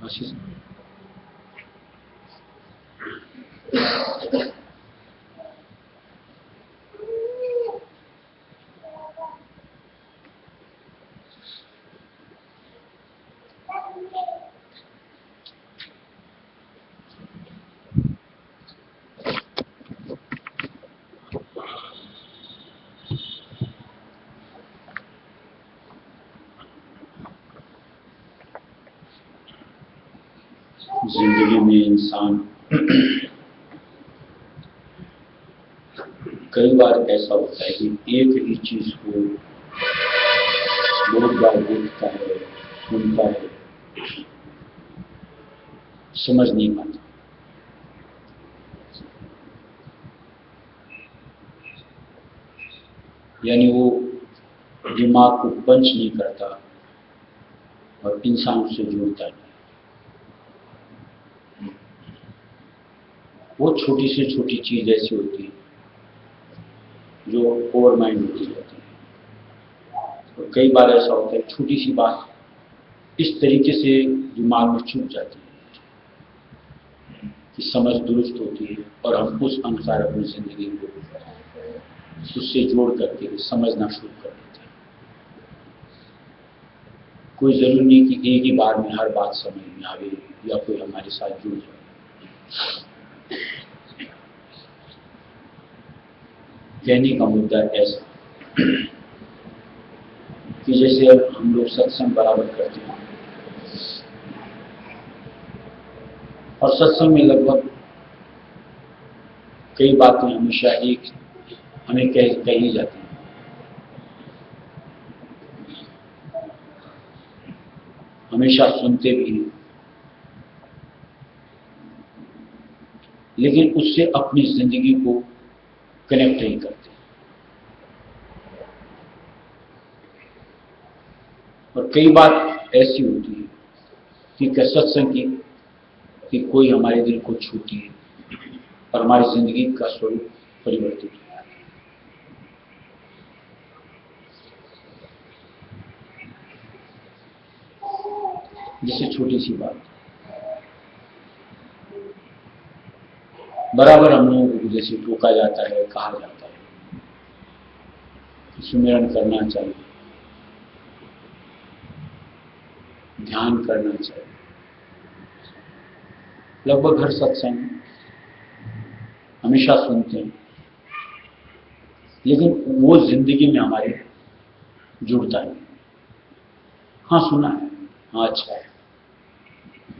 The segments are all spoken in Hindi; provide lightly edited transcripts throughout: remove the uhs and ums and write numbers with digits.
आशीष जिंदगी में इंसान कई बार ऐसा होता है कि एक ही चीज को बहुत बार देखता है, सुनता है, समझ नहीं पाता। यानी वो दिमाग को पंच नहीं करता और इंसान उससे जुड़ता नहीं। वो छोटी से छोटी चीज ऐसी होती है जो ओवर माइंड होती जाती है। और कई बार ऐसा होता है छोटी सी बात इस तरीके से दिमाग में छुप जाती है कि समझ दुरुस्त होती है और हम उस अनुसार अपनी जिंदगी को उससे जोड़ करके समझना शुरू कर देते हैं। कोई जरूरी नहीं कि एक ही बार में हर बात समझ में आवे या कोई हमारे साथ जुड़ जाए। कहने का मुद्दा ऐसा कि जैसे हम लोग सत्संग बराबर करते हैं और सत्संग में लगभग कई बातें हमेशा एक हमें कही जाती हैं। हमेशा सुनते भी हैं, लेकिन उससे अपनी जिंदगी को कनेक्ट नहीं करते। और कई बात ऐसी होती है कि सत्संग की कोई हमारे दिल को छूती है और हमारी जिंदगी का स्वरूप परिवर्तित होता है। जैसे छोटी सी बात, बराबर हम लोगों को जैसे टोका जाता है, कहा जाता है सुमिरन करना चाहिए, ध्यान करना चाहिए। लगभग हर सत्संग हमेशा सुनते हैं, लेकिन वो जिंदगी में हमारे जुड़ता नहीं। हाँ सुना है, हाँ अच्छा है,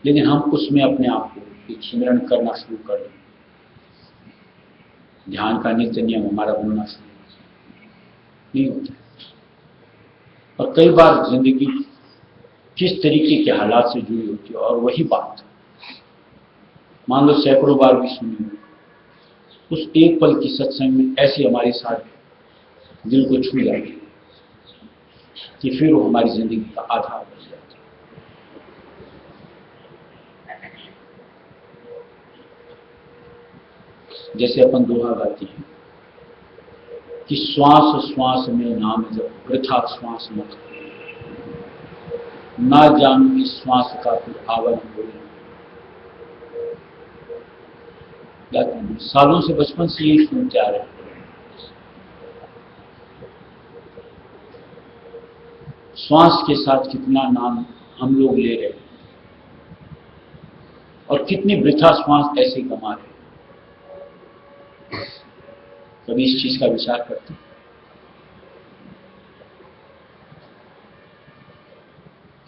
लेकिन हम उसमें अपने आप को एक सुमिरन करना शुरू कर दें, ध्यान का नित्य नियम हमारा बनना शुरू नहीं होता। और कई बार जिंदगी किस तरीके के हालात से जुड़ी होती है और वही बात मान लो सैकड़ों बार भी सुनी हो, उस एक पल की सत्संग में ऐसे हमारे साथ दिल को छू जाती है कि फिर वो हमारी जिंदगी का आधार बन जाता है। जैसे अपन दोहा गाते हैं कि श्वास श्वास में नाम जब वृथा श्वास मत ना जानू इस श्वास का फिर आवरण हो। सालों से बचपन से यही सुनते आ रहे हैं। श्वास के साथ कितना नाम हम लोग ले रहे हैं और कितनी वृथा श्वास ऐसे गंवा रहे हैं। कभी इस चीज का विचार करते हैं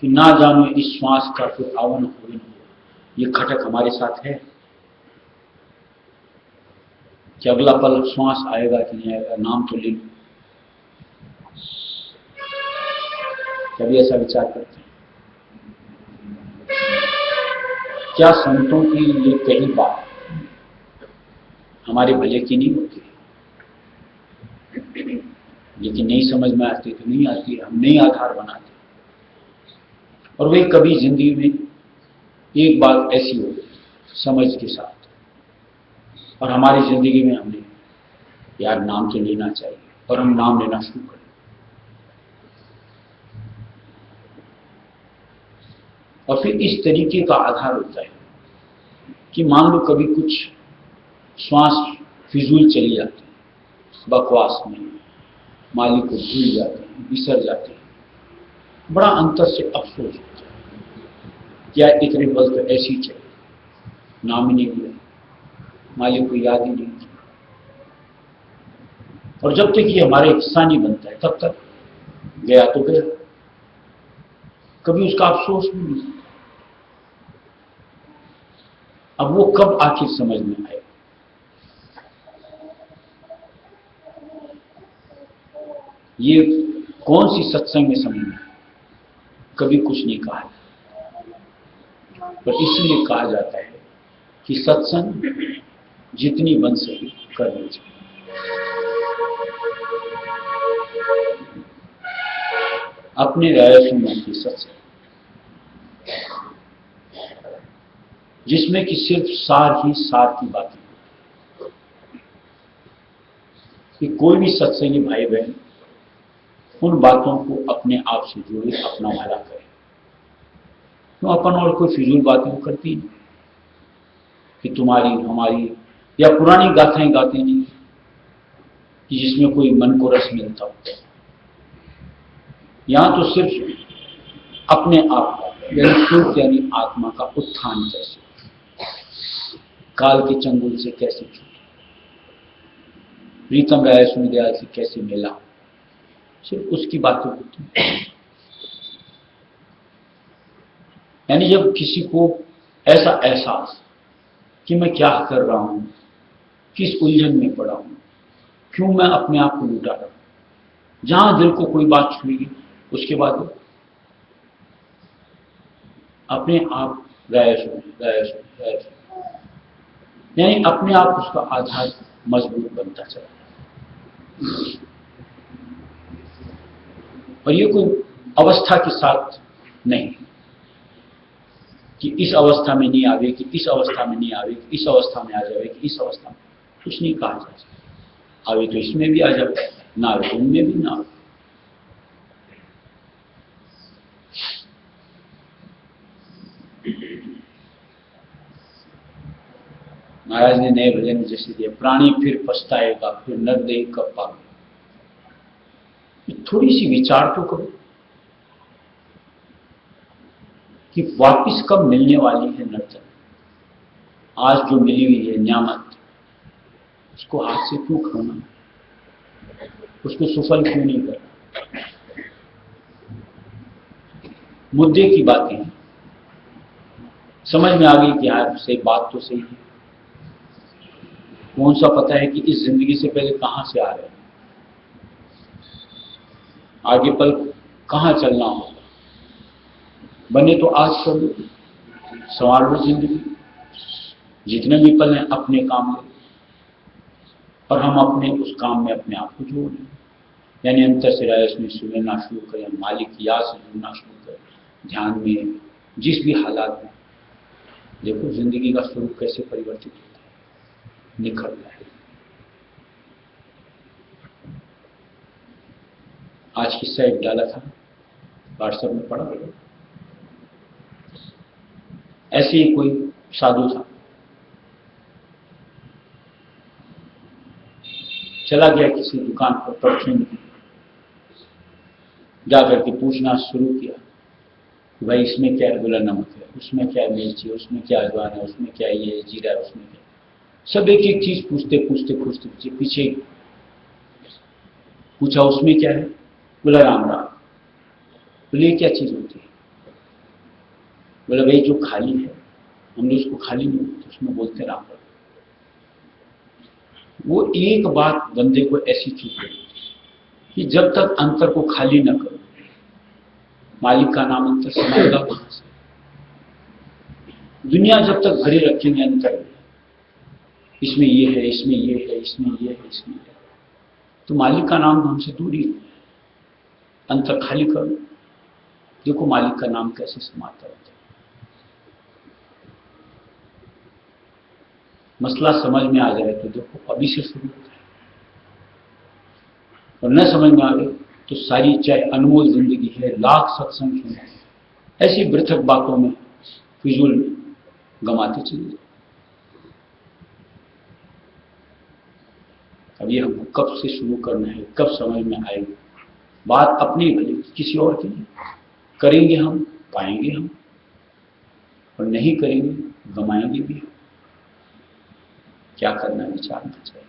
कि ना जानो इस श्वास का फिर आवन हो। ये खटक हमारे साथ है कि अगला पल श्वास आएगा कि नहीं आएगा, नाम तो ले लो। कभी ऐसा विचार करते हैं? क्या संतों की ये कही बात हमारे भले की नहीं होती? लेकिन नहीं समझ में आती तो नहीं आती, हम नहीं आधार बनाते। और वही कभी जिंदगी में एक बात ऐसी हो समझ के साथ और हमारी जिंदगी में हमने यार नाम तो लेना चाहिए और हम नाम लेना शुरू करें। और फिर इस तरीके का आधार होता है कि मान लो कभी कुछ श्वास फिजूल चली जाती है, बकवास में मालिक को भूल जाते हैं, बिसर जाते हैं, बड़ा अंतर से अफसोस होता है। क्या इतने पल तो ऐसी चले, नाम ही नहीं लिया, मालिक को याद ही नहीं किया। और जब तक ये हमारे हिस्सा नहीं बनता है तब तक गया तो गया, कभी उसका अफसोस भी नहीं। अब वो कब आखिर समझ में आए? ये कौन सी सत्संग में समझ में? कभी कुछ नहीं कहा है, पर इसलिए कहा जाता है कि सत्संग जितनी बन सके करनी चाहिए। अपने राय सुनने की सत्संग जिसमें कि सिर्फ सार ही सार की बातें, कि कोई भी सत्संगी भाई बहन उन बातों को अपने आप से जोड़े, अपना भला करे। तो अपन और कोई फिजूल बातें करती नहीं कि तुम्हारी हमारी या पुरानी गाथाएं गाते नहीं कि जिसमें कोई मन को रस मिलता हो। यहां तो सिर्फ अपने आप यानी आत्मा का उत्थान कैसे, काल के चंगुल से कैसे छूटे, प्रीतम राय सुनिदयाल से कैसे मिला, सिर्फ उसकी बातें होती हैं। यानी जब किसी को ऐसा एहसास कि मैं क्या कर रहा हूं, किस उलझन में पड़ा हूं, क्यों मैं अपने आप को लुटा रहा हूं, जहां दिल को कोई बात छुएगी उसके बाद अपने आप राय सुने, यानी अपने आप उसका आधार मजबूत बनता चला। और ये कोई अवस्था के साथ नहीं कि इस अवस्था में नहीं आवे, कि इस अवस्था में नहीं आवे, कि इस अवस्था में आ जावे, कि इस अवस्था में, कुछ नहीं कहा जा सकता। आवे तो इसमें भी आ जावे, ना आवे तो उनमें भी ना आवे। महाराज ने नए भजन जैसे दिया, प्राणी फिर पछताएगा, फिर नरदेह कब पावे। थोड़ी सी विचार तो करो कि वापिस कब मिलने वाली है नर्तन। आज जो मिली हुई है न्यामत, उसको हाथ से क्यों खोना, उसको सुफल क्यों नहीं करना। मुद्दे की बातें समझ में आ गई कि यार सही बात तो सही है। कौन सा पता है कि इस जिंदगी से पहले कहां से आ रहे हैं, आगे पल कहां चलना होगा। बने तो आज कर लो, संवार लो जिंदगी, जितने भी पल हैं अपने काम में, और हम अपने उस काम में अपने आप को जोड़ लें। यानी अंतर से राय में सुनना शुरू करें, मालिक की याद से जुड़ना शुरू करें, ध्यान में जिस भी हालात में। देखो जिंदगी का स्वरूप कैसे परिवर्तित होता है, निखरता है। आज किस्सा एक डाला था, व्हाट्सएप में पढ़ा, ऐसे ही कोई साधु था, चला गया किसी दुकान पर परफ्यूम की, जाकर के पूछना शुरू किया कि भाई इसमें क्या है, बोला नमक है, उसमें क्या मिर्ची है, उसमें क्या अजवान है, उसमें क्या ये जीरा है, उसमें क्या। सब एक एक चीज पूछते पूछते पूछते पीछे पूछा उसमें क्या है, बोला राम राम। बोले क्या चीज होती है, बोला भाई जो खाली है, हमने उसको खाली नहीं बोलते, उसमें बोलते राम राम। वो एक बात बंदे को ऐसी चीज है कि जब तक अंतर को खाली न करो, मालिक का नाम अंतर समाएगा कहां से। दुनिया जब तक भरे रखेंगे अंतर, इसमें ये है, इसमें ये है, इसमें ये है, इसमें ये है, तो मालिक का नाम हमसे दूरी है। अंतर खाली करो, देखो मालिक का नाम कैसे समाता रहता है। मसला समझ में आ जाए तो देखो अभी से शुरू होता है, और न समझ में आ गए तो सारी चाहे अनमोल जिंदगी है, लाख सत्संग सुने, ऐसी वृथक बातों में, फिजूल में गमाते चले जाए। अब ये हमको कब से शुरू करना है, कब समझ में आएगी? बात अपनी भली, किसी और की नहीं। करेंगे हम, पाएंगे हम, और नहीं करेंगे गमाएंगे भी हम। क्या करना विचारना चाहिए।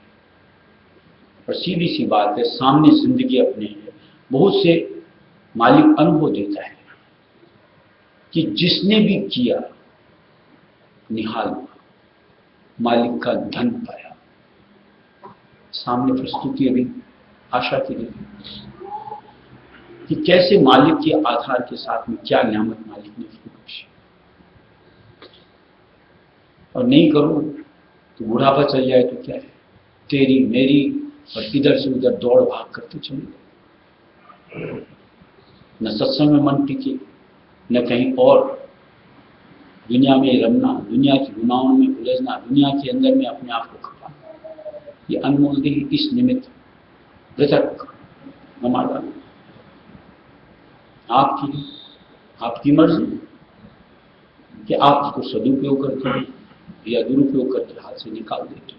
और सीधी सी बात है, सामने जिंदगी अपने है। बहुत से मालिक अनुभव देता है कि जिसने भी किया निहाल हुआ, मालिक का धन पाया। सामने प्रस्तुति अभी आशा की गई कि कैसे मालिक के आधार के साथ में क्या नियामत मालिक ने उसको बख्शी। और नहीं करो तो बुढ़ापा चल जाए तो क्या है, तेरी मेरी, और इधर से उधर दौड़ भाग करते चले गए। न सत्संग में मन टिके, न कहीं और, दुनिया में रमना, दुनिया की गुनाहों में उलझना, दुनिया के अंदर में अपने आप को खपाना। ये अनमोल देह इस निमित्त वृथक गमा डालो। आपकी मर्जी कि आप उसको सदुपयोग करते हो या दुरुपयोग करके हाथ से निकाल देते हो।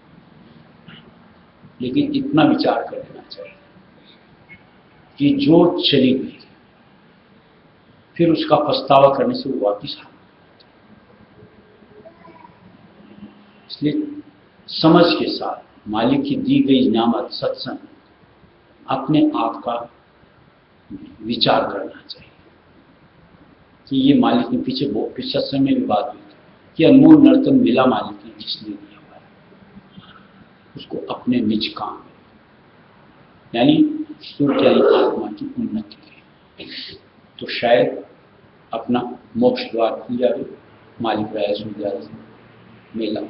लेकिन इतना विचार कर लेना चाहिए कि जो चली गई फिर उसका पछतावा करने से वो वापिस आ। इसलिए समझ के साथ मालिक की दी गई नियामत सत्संग, अपने आप का विचार करना चाहिए कि ये मालिक ने पीछे सत्संग में भी बात हुई कि अनमोल नर्तन मिला मालिक ने जिसने दिया हुआ है उसको अपने निज काम में, यानी सूर्य यानी आत्मा की उन्नति के, तो शायद अपना मोक्ष द्वार खुल जाए, मालिक राय सूर्य मेला।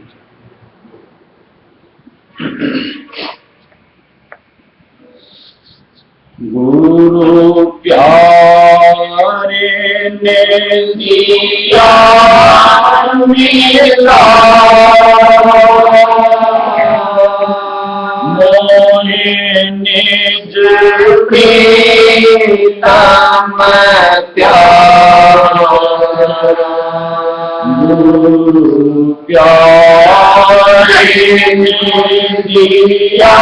गुरु प्यारे ने दिया मिला, मोहे निज प्रीतम प्यारा। गुरु प्यारे ने दिया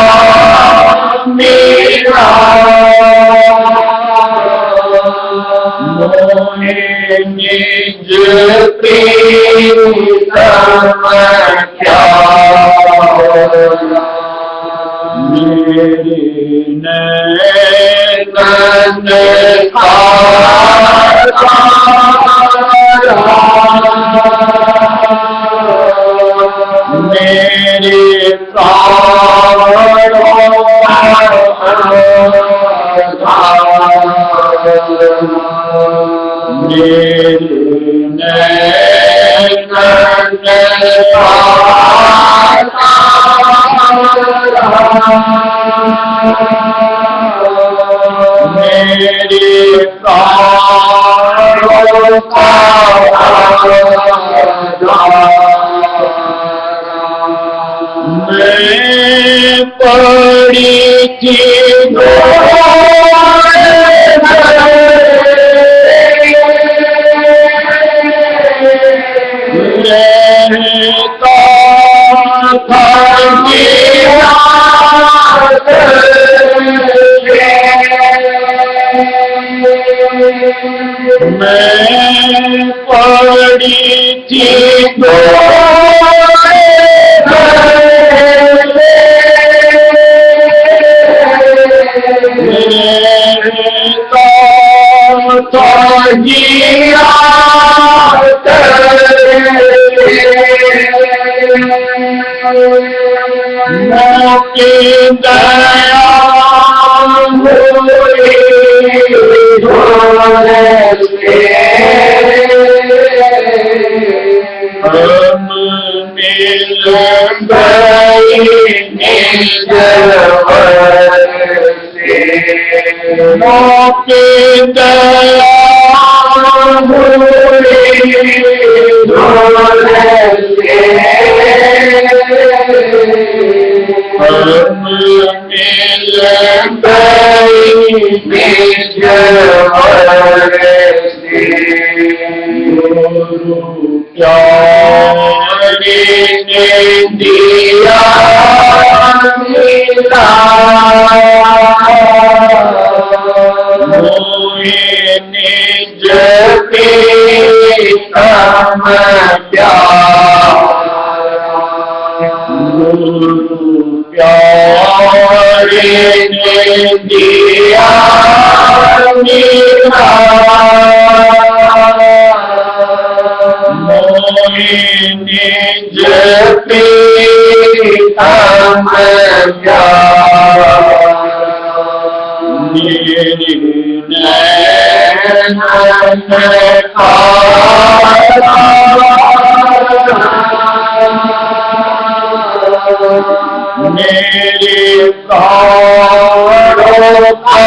मेरा, मोहे निज प्रीतम प्यारा। मेरे नैनन मेरे प्राणों मेरे नैनन मेरे प्राणों का मैं पड़ी थी मैं पड़ी थी गुरु प्यारे ने दिया मिला, मोहे निज प्रीतम प्यारा, गुरु प्यारे ने दिया मिला, मोहे निज प्रीतम प्यारा, मेरे नैन कारा, मेरे प्राणों का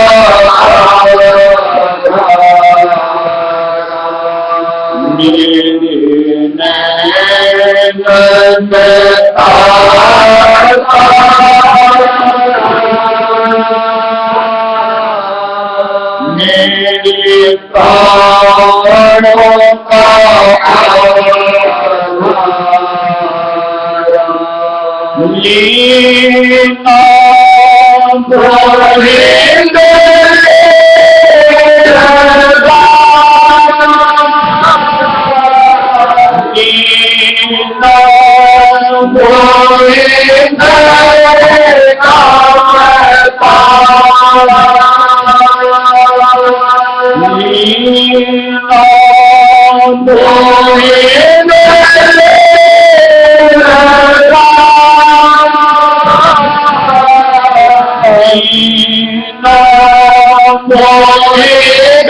मेरे नैन तारा, मेरे प्राणों का लीना गोविंद लीना गोविंद लीना गोविंद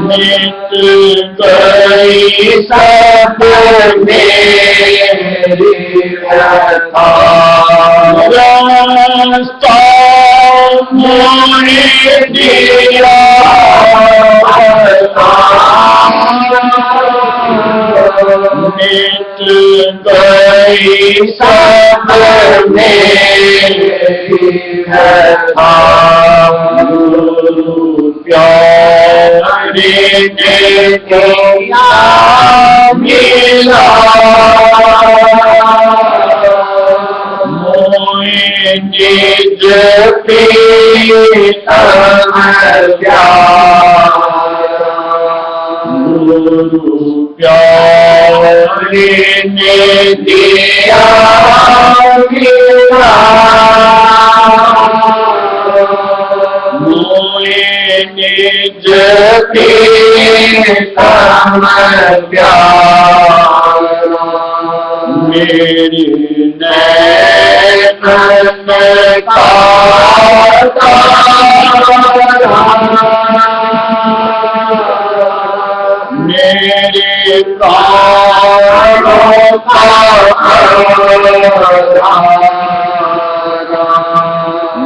मिट गई सब मेरी व्यथा, रास्ता मोहे दिया मिट गई सब मेरी व्यथा, गुरु प्यारे ने दिया मिला, मोहे निज प्रीतम प्यारा, गुरु प्यारे ने दिया मिला, मोहे निज प्रीतम प्यारा, मेरी नैन तारा, मेरे प्राणों का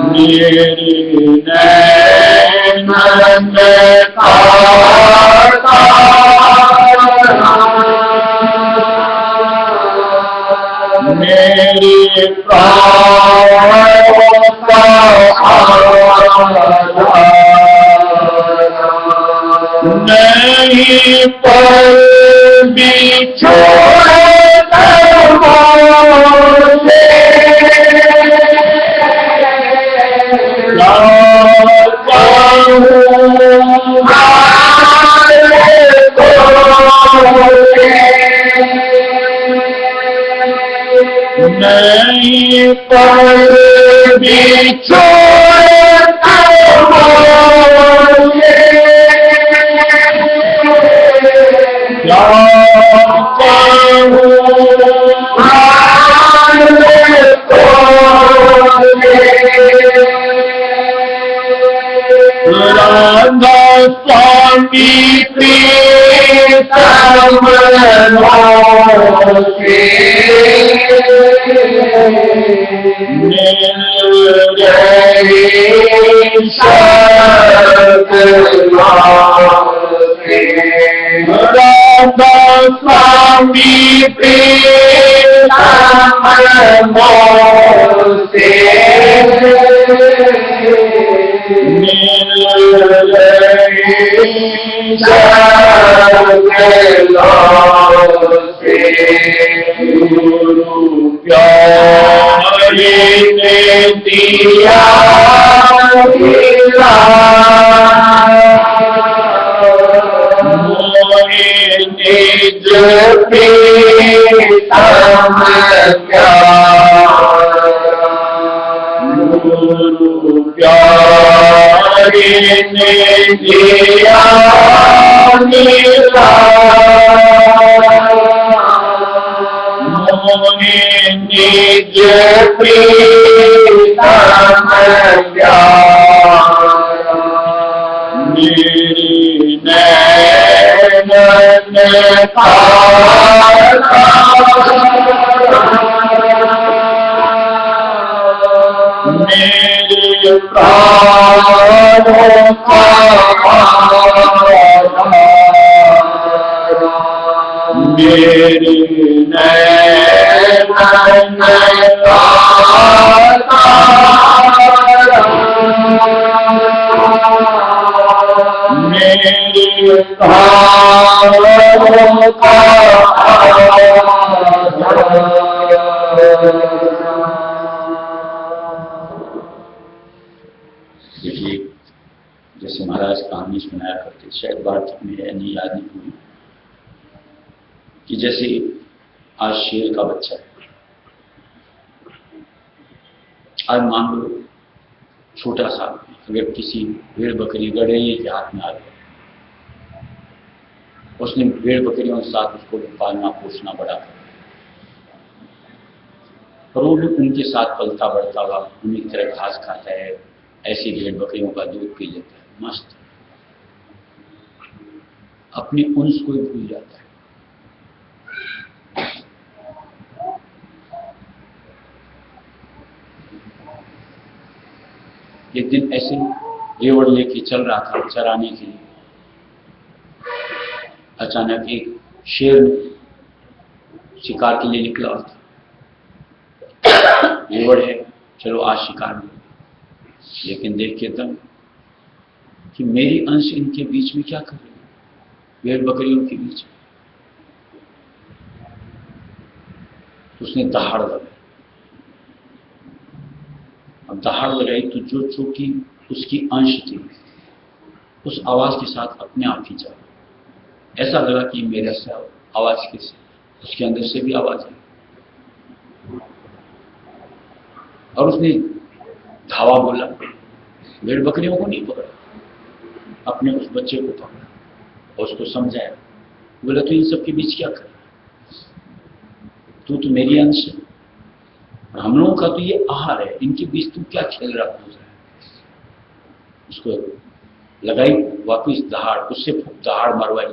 मेरी नैन तारा, मेरे प्राणों का नहीं पर बिछोड़ मोसे, नहीं पर बिछोड़ मोसे, क्या कहूँ राधा स्वामी प्रीतम मोसे, मेरे शब्द स्वामी प्रीतम मोसे गुरु प्यारे ने दिया मोहे निज प्रीतम गुरु प्यारे ने दिया मोहे निज प्रीतम मेरी नैनन मेरे प्राणों का मेरी नैनन मेरे प्राणों का देखिए, जैसे महाराज कहानी सुनाया करते, शायद बात में नहीं याद नहीं हुई कि जैसे आज शेर का बच्चा है, आज मान लो छोटा सा अगर किसी भेड़ बकरी गड़ेले के हाथ में आ गया, उसने भेड़ बकरियों के साथ उसको पालना पोसना बड़ा कर, और वो भी उनके साथ पलता बढ़ता हुआ उन्हीं की तरह घास खाता है, ऐसी भेड़ बकरियों का दूध पी लेता है, मस्त, अपनी अंश को ही भूल जाता है। एक दिन ऐसे रेवड़ लेके चल रहा था चराने के लिए, अचानक एक शेर शिकार के लिए निकला था। रेवड़ है, चलो आज शिकार में, लेकिन देख के दम कि मेरी अंश इनके बीच में क्या कर रही है, भेड़ बकरियों के बीच में। उसने दहाड़ लगाई, अब दहाड़ लगाई तो जो चोटी उसकी अंश थी उस आवाज के साथ अपने आप ही चला। ऐसा लगा कि मेरे से आवाज किस, उसके अंदर से भी आवाज है, और उसने धावा बोला, भेड़ बकरियों को नहीं पकड़ा, अपने उस बच्चे को पकड़ा और उसको समझाया, बोला तू इन सब के बीच क्या कर रहा है, तू तो मेरी अंश है, और हम लोगों का तो ये आहार है, इनके बीच तू क्या खेल रहा है। उसको लगाई वापिस दहाड़, उससे दहाड़ मरवाई,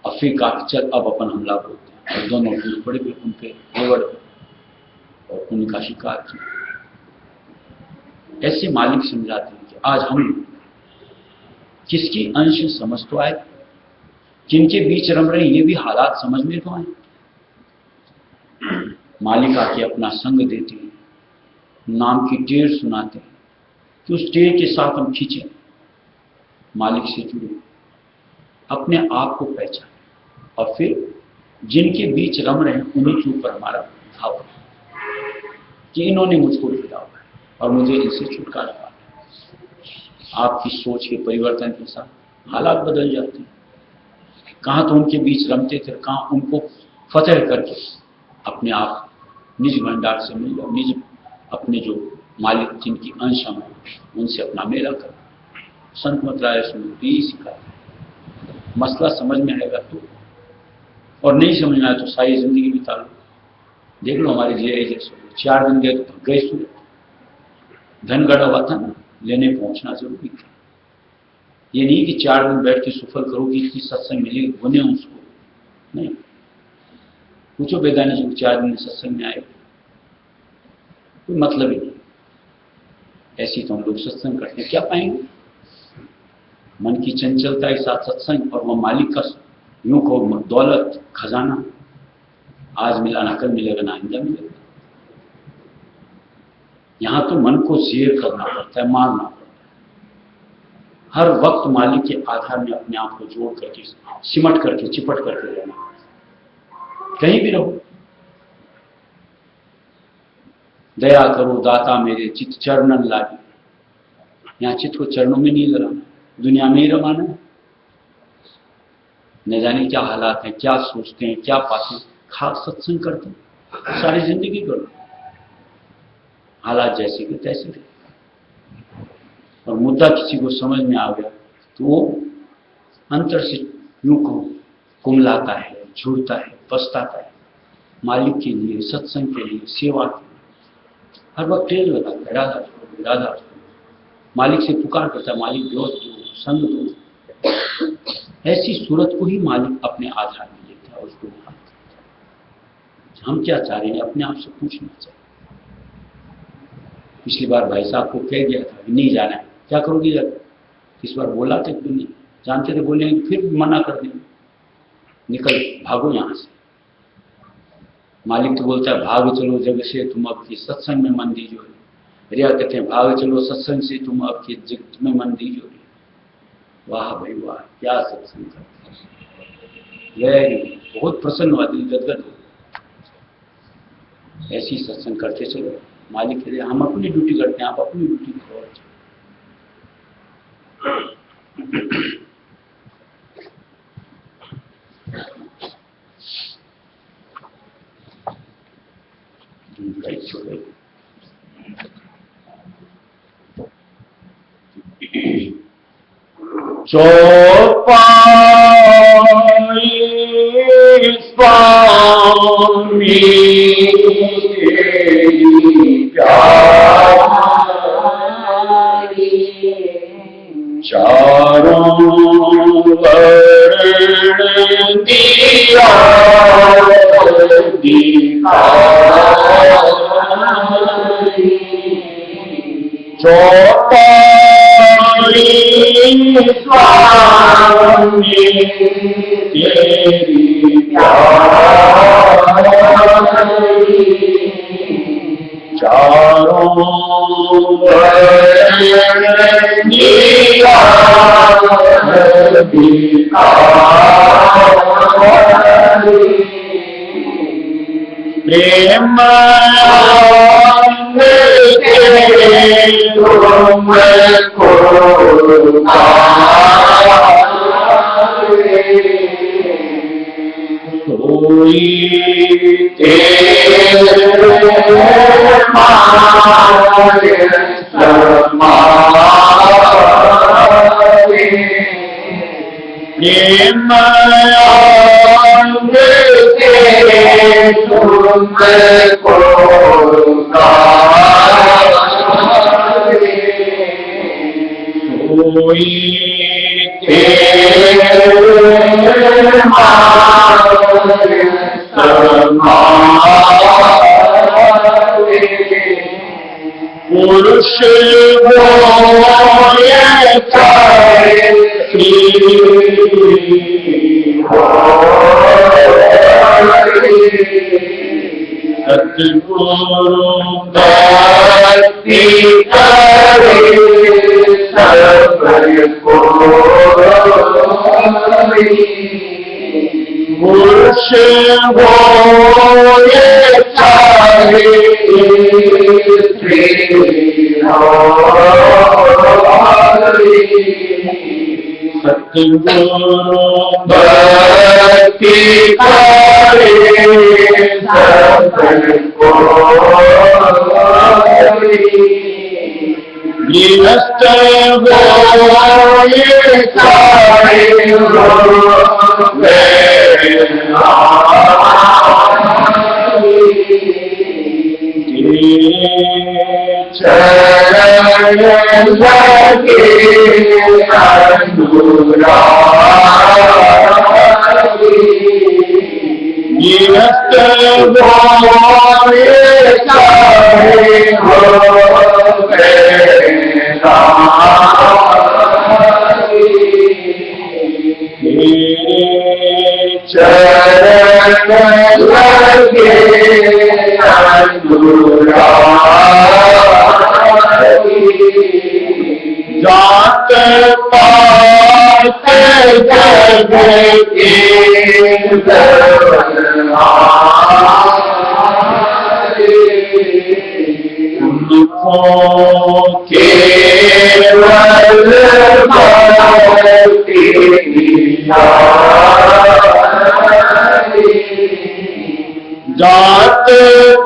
और फिर कहा चल अब अपन हमला बोलते हैं, और दोनों टूट पड़े फिर उन पे रेवड़ और उनका शिकार किया। ऐसे मालिक समझाते हैं कि आज हम किसकी अंश समझ तो आए, किनके बीच रम रहे ये भी हालात समझ में तो आए। मालिक आके अपना संग देते हैं, नाम की टेर सुनाते हैं कि उस टेर के साथ हम खींचे, मालिक से जुड़े, अपने आप को पहचाने, और फिर जिनके बीच रम रहे हैं उन्हीं के ऊपर हमारा भाव है कि इन्होंने मुझको ढूंढा हुआ है और मुझे इनसे छुटकारा पाना है। आपकी सोच के परिवर्तन के साथ हालात बदल जाते हैं। कहाँ तो उनके बीच रमते थे, कहाँ उनको फतेह करके अपने आप निज भंडार से मिल जाओ, निज अपने जो मालिक जिनकी अंश हम उनसे अपना मेला करो। संत मतराय यही सिखाते, मसला समझ में आएगा तो, और नहीं समझ में आया तो सारी जिंदगी बिता लो। देख लो हमारे जे जैसे 4 दिन गए तो गए सूरत, धन गड़ा हुआ था ना, लेने पहुंचना जरूरी था। ये नहीं कि 4 दिन बैठ के सुफल करोगी, इतनी सत्संग मिलेगी बने उसको, नहीं। पूछो बेदानी जी 4 दिन सत्संग में आए, कोई मतलब ही नहीं। ऐसी तो हम लोग सत्संग करते क्या पाएंगे, मन की चंचलता के साथ सत्संग, और वह मालिक का यूं को दौलत खजाना आज मिला ना कल मिलेगा ना आइंदा मिलेगा। यहां तो मन को शेयर करना पड़ता है, मारना पड़ता है। हर वक्त मालिक के आधार में अपने आप को जोड़ करके, सिमट करके, चिपट करके रहना, कहीं भी रहो। दया करो दाता मेरे चित चरणन लागी। यहां चित्त को चरणों में नहीं लगाना, दुनिया में ही रमाना है। न जाने क्या हालात हैं, क्या सोचते हैं, क्या पाते हैं। खाक सत्संग करते हैं, सारी जिंदगी करो, हालात जैसे के तैसे रहे। और मुद्दा किसी को समझ में आ गया तो वो अंतर से यूं को कुमलाता है, झूठता है, पछताता है, मालिक के लिए, सत्संग के लिए, सेवा के लिए हर वक्त टेल लगाता है, राधा छोड़ो, राधा छोड़ो। मालिक से पुकार करता है, मालिक दोस्त दो, संग दो। ऐसी सूरत को ही मालिक अपने आधार में लेता है, उसको हम क्या चाह रहे हैं अपने आप से पूछना चाहिए। पिछली बार भाई साहब को कह गया था कि नहीं जाना है, क्या करोगे जाकर। इस बार बोला था क्यों नहीं, जानते थे बोलेंगे फिर मना कर देंगे, निकल भागो यहां से। मालिक तो बोलता है भाग चलो जग से तुम अब की सत्संग में मन दीजो। रिया कहते हैं भाग चलो सत्संग से तुम अब की जग में मन दीजो। वाह भाई वाह, क्या सत्संग करते हैं, बहुत प्रसन्न हुआ, दिल गदगद हो। ऐसी सत्संग करते चलो, मालिक के लिए हम अपनी ड्यूटी करते हैं, आप अपनी ड्यूटी करो। चौपाई स्वामी प्यारी, चारों वर्ण दिया दिखाई, चौपाई स्वामी तेरी प्यारी, चारों वर्ण दिया दिखाई, प्रेम तुमको कोई तेरे मारे समारे, प्रेम तुमको कोई तेरे मारे समारे, पुरुष वो ये चाहे सतगुरु भक्ति करे सबको, पुरुष हो ये चाहे स्त्री हो, सतगुरु भक्ति करे सबको, गृहस्थ हो ये सारे चरण लगे अनुरागी, गृहस्थ हो ये सारे हो जात पात जग के उनको केवल भक्ति जात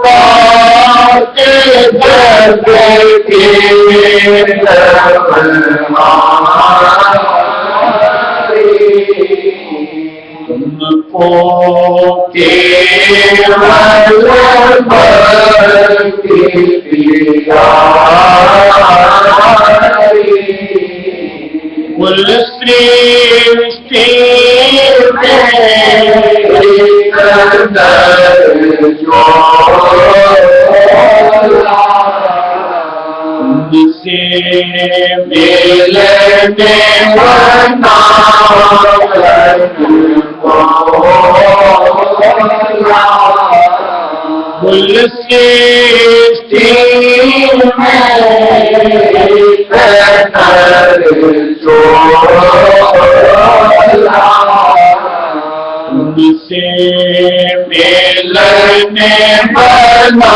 पात जग के तुमको केवल भक्ति कुल सृष्टि से मिलने बना कुल सृष्टि उनसे मिलने बना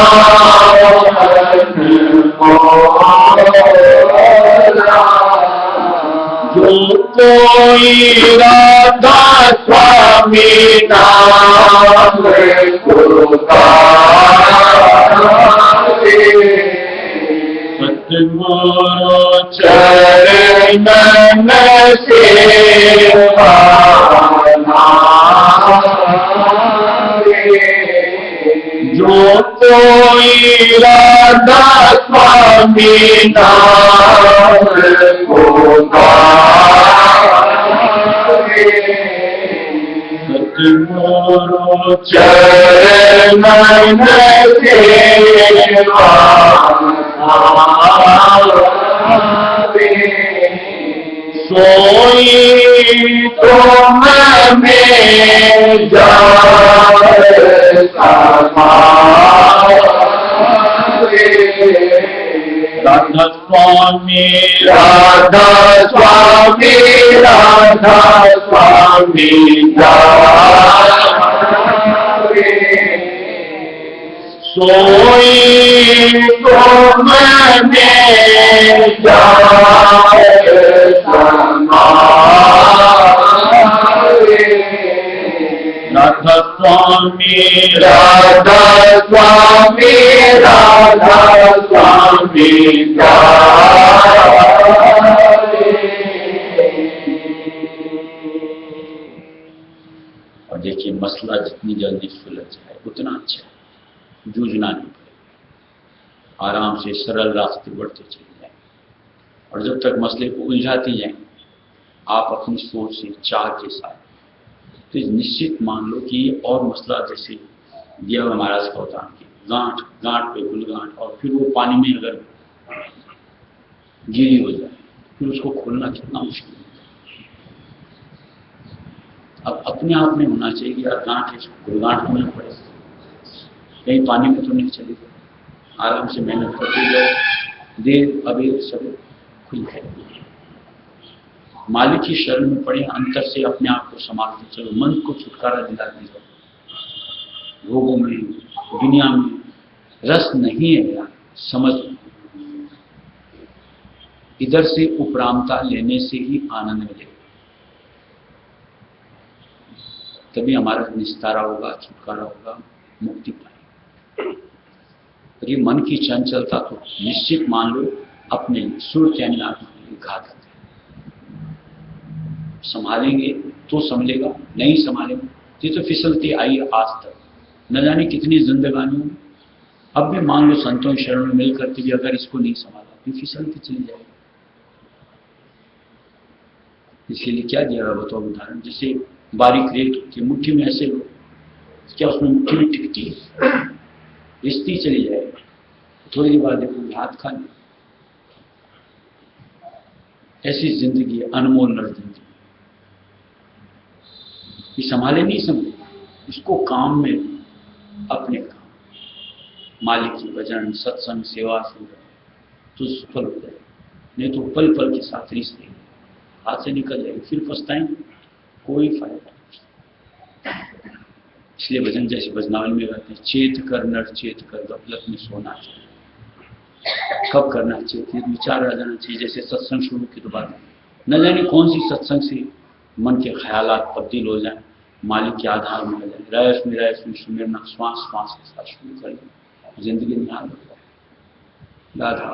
जो कोई राधा स्वामी नाम पुकारे सतगुरु चरण सेवा जो कोई राधा स्वामी नाम पुकारे सतगुरु चरण सेवा सोई तुम में जाए राधा स्वामी राधा स्वामी राधा स्वामी सोई तुम में जाए राधा स्वामी राधा स्वामी राधा स्वामी और देखिए मसला जितनी जल्दी सुलझ जाए उतना अच्छा है, जूझना नहीं पड़ेगा, आराम से सरल रास्ते बढ़ते चले जाएं। और जब तक मसले को उलझाते जाएं आप अपनी सोच से चाह के साथ, तो निश्चित मान लो कि ये और मसला जैसे दिया हुआ महाराज का अवतार की गांठ गांठ पे गुलगांठ, और फिर वो पानी में अगर गीली हो जाए फिर उसको खोलना कितना मुश्किल है। अब अपने आप में होना चाहिए कि यार गांठ है, गुलगांठ होना पड़ेगा, कहीं पानी में तो नहीं चलेगा, आराम से मेहनत करते जाओ, देर अबेर सब खुल जाएगी। मालिक की शरण में पड़े, अंतर से अपने आप को संभालते चलो, मन को छुटकारा दिलाते जाओ। रोगों में दुनिया में रस नहीं है यार, समझ इधर से उपरामता लेने से ही आनंद मिलेगा, तभी हमारा निस्तारा होगा, छुटकारा होगा, मुक्ति पाएगी। और ये मन की चंचलता तो निश्चित मान लो अपने सुर चैन घातक है। संभालेंगे तो संभलेगा, नहीं संभालेंगे ये तो फिसलती आई आज तक, न जाने कितनी जिंदगानियों में। अब भी मान लो संतों की शरण में मिल करके भी अगर इसको नहीं संभाला तो फिसलती चली जाएगी। इसके लिए क्या दिया बताओ उदाहरण, जैसे बारीक रेत होती है, मुट्ठी में ऐसे लो, क्या उसमें मुट्ठी में टिकती है, रिश्ती चली जाएगी, थोड़ी देर बाद देखो हाथ खा ले। ऐसी जिंदगी है, अनमोल नर जिंदगी, ये संभाले नहीं संभले, इसको काम में अपने काम। मालिक की भजन सत्संग सेवा से तो सफल हो जाए, नहीं तो पल पल के साथ रिश्ते हाथ से निकल जाएगी, फिर पछताएंगे, कोई फायदा नहीं। इसलिए भजन जैसे भजनावली में कहते हैं, चेत कर नर चेत कर, गफलत में सोना चाहिए। कब करना चाहिए, विचार आ जाना चाहिए। जैसे सत्संग शुरू की तो बात न जाने कौन सी सत्संग से मन के ख्यालात तब्दील हो जाए, मालिक के आधार में आ जाए, रायस में सुमिरना श्वास श्वास के साथ शुरू कर, जिंदगी निहाल हो जाए। राधा